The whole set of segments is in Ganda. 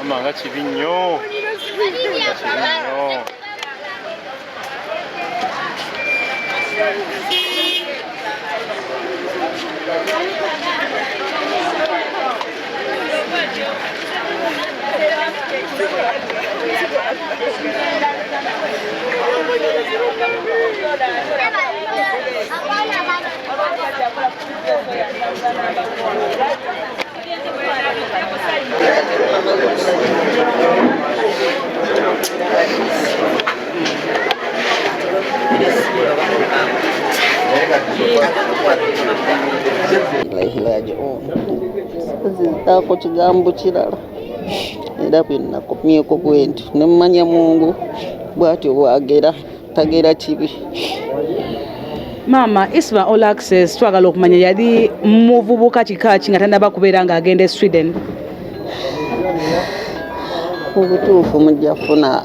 Amanga chibinyo. Zitako kigambo kirala era binakomyeko bwentu nemmanya Mungu bwatyo bwagera tagera kibi. Maama Isma Olax twagala okumanya yali muvubuka kikaki nga tannaba kubeera ng'agenda e Sweden. Obutuufu mujja kufuna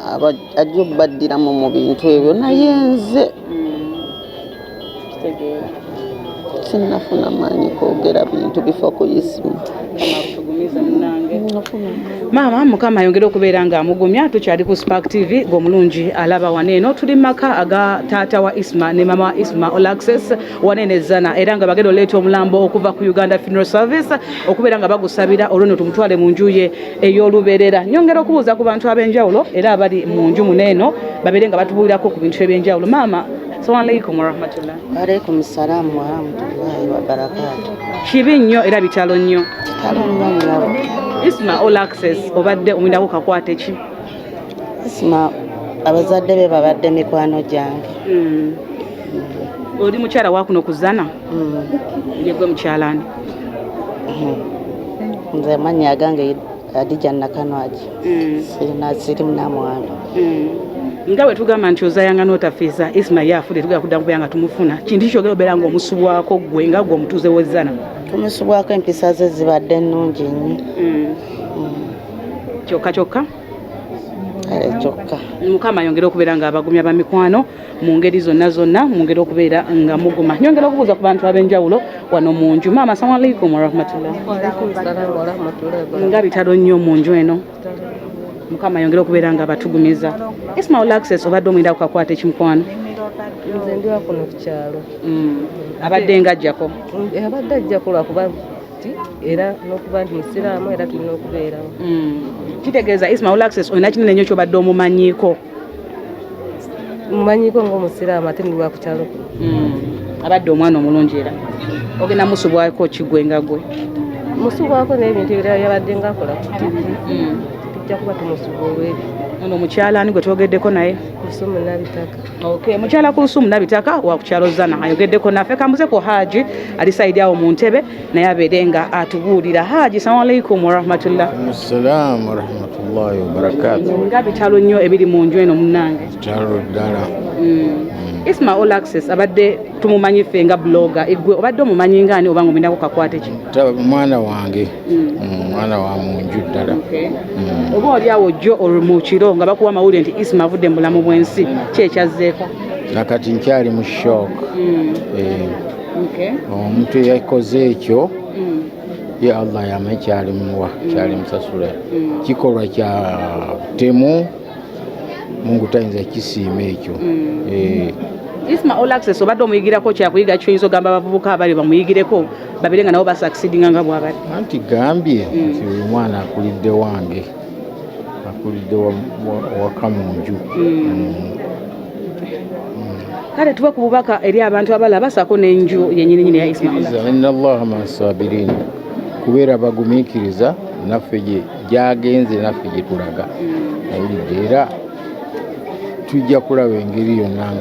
ajja obbaddiramu mu bintu ebyo naye nze sinnafuna maanyi kwogera bintu bifa ku Isma. Maama Mukama ayongere okubeera ng'amugumya. Tukyali ku Spark TV g'omulungi alaba waneeno tuli maka aga taata wa Isma ne mama wa Isma Olax waneene zana era nga bagenda oleeta omulambo okuva ku Uganda Funeral Service okubeera nga bagusabira olw'eno tumutwale mu nju ye ey'olubeerera. Nyongera okubuuza ku bantu ab'enjawulo era abali mu nju muneeno babeere nga batubuulirako ku bintu eby'enjawulo. Maama, assalamu alaikum warahmatullah. Waalaikum salaam warahmatullahi wabarakatuh. Kibi nnyo era bitalo nnyo. Isma Olax obadde omwindako kakwate ki? Isma abazadde be babadde mikwano gyange. Oli mukyala wakuno kuzana? Yegwe mukyalani? Nze manya gange Adija Nakanwaji. Siri munamwana. Nga bwe tugamba nti ozayanga n'otafiisa Isma yaafudde tugenda kudda kubanga tumufuna. Kintu kyogera obeera ng'omusubwako gwe nga gwe omutuuze w'ezzana. Tumusubwako empisa ze zibadde nnungi nnyo. Kyokka kyokka? Kyokka. Mukama yongera okubeera ng'abagumya bamikwano mu ngeri zonna zonna, mwongera okubeera nga muguma. Nyongera okubuuza ku bantu ab'enjawulo wano mu nju. Maama, assalamu alaikum warahmatullah. Waalaikum salaam warahmatullah. Nga bitalo nnyo mu nju eno. Mukama yongera okubeera nga abatugumiza. Isma Olax obadde omwinda kukakwata ekimukwano? Nze ndi wakuno ku kyalo. Abadde ng'ajjako? Abadde ajjako lwakuba nti era n'okuba nti musiraamu era tulina okubeerawo. Kitegeeza Isma Olax olina kinene nnyo ky'obadde omumanyiiko? Mumanyiiko ng'omusiraamu ate ndi wa ku kyalo kuno. Abadde omwana omulungi era ogenda musubwako kigwe nga gwe? Musubwako n'ebintu ebirala yabadde ng'akola ku TV. Tujja kuba tumusubwa olw'ebyo. Ono mukyalani gwe twogeddeko naye? Kusumu Nabitaka. Okay, mukyala Kusumu Nabitaka wa ku kyalo Zana ayogeddeko naffe. Kambuze ku Haji ali saidi awo mu ntebe naye abeere nga atubuulira. Haji, assalamu alaikum warahmatullah. Assalamu warahmatullahi wabarakatuh. Nga bitalo nnyo ebiri mu nju eno munnange? Bitalo ddala. Isma Olax abadde tumumanyi ffe nga blogger. Eggwe obadde omumanyi ng'ani oba ng'omwendako kakwate ki? Mwana wange. Mwana wa mu nju ddala. Oba oli awo jjo mu kiro nga bakuwa amawulire nti Isma avudde mu bulamu bw'ensi, ki ekyazzeeko? Nakati nkyali mu shock. Omuntu yakoze ekyo ye Allah yamanyi kyalimuwa, kyalimusasula. Kikolwa kya temu Mungu tayinza kisiima ekyo. Isma Olax obadde omuyigirako kyakuyiga kyoyinza ogamba abavubuka abali bamuyigireko babeere nga nabo basucceedinga nga bw'abali? Anti gambye nti uyu mwana akulidde wange nkulidde waka mu nju. Kale tuba ku bubaka eri abantu abalala basako n'enju yennyini ya Isma Olax. Inna Allaha ma'as-saabiriin, kubeera bagumiikiriza naffe gy'agenze naffe gye tulaga. Era tujja kulaba engeri yonna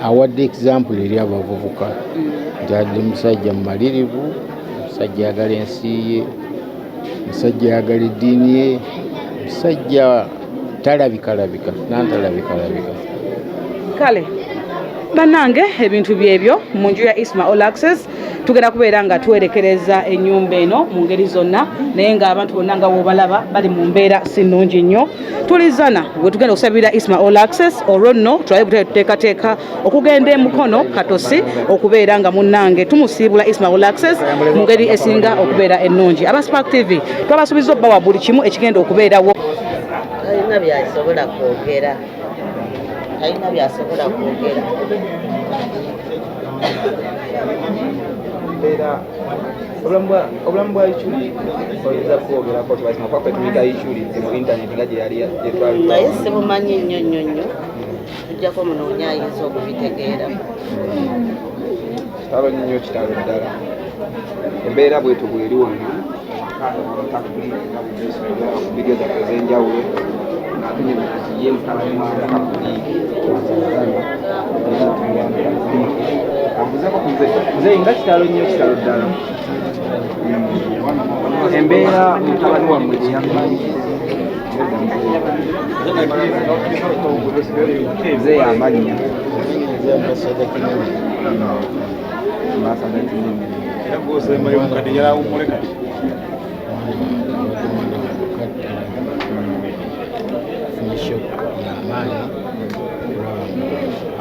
awadde example eri abavubuka nti adde musajja mumalirivu, musajja ayagala ensi ye, musajja ayagala eddiini ye, musajja talabikalabika nantalabika. Kale bannange ebintu byebyo mu nju ya Isma Olax tugenda kubeera nga twerekereza ennyumba eno mu ngeri zonna, naye ng'abantu bonna nga bw'obalaba bali mu mbeera si nnungi nnyo. Tulizana bwe tugenda okusabira Isma Olax olwo nno tulabe butale tuteekateeka okugenda emukono katosi okubeera nga munnange tumusiibula Isma Olax mu ngeri esinga okubeera ennungi. Aba Spark TV twabasuubiza obbawa buli kimu ekigenda okubeerawo. Alina byasobola kwogera. Obulamu bwa ichuli oyinza kwogerako tubasima kwaffe tuyiga ichuli zino internet nga gye yali gyetwali naye sibumanyi nnyo tujjako munoonya ayinza okubitegeera. kitalo nnyo kitalo ddala embeera bwetu bweri wonna vidiyo zaffe ez'enjawulo ye mutabani wange nze nga kitalo nnyo kitalo ddala embeera mutabani wammwe gyeyamanyi nze yamanya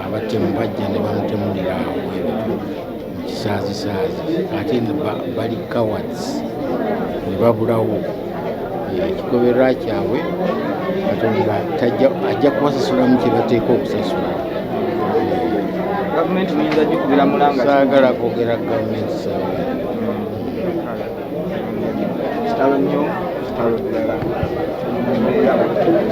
abatemu bajja ne bamutemulira awo mu kisaazisaazi ate bali cowards ne babulawo ekigoberera kyabwe Katonda ajja kubasasulamu kye bateeka okusasula. Gavumenti muyinza gikubira mulanga saagala kwogera gavumenti saagala kitalo nnyo kitalo ddala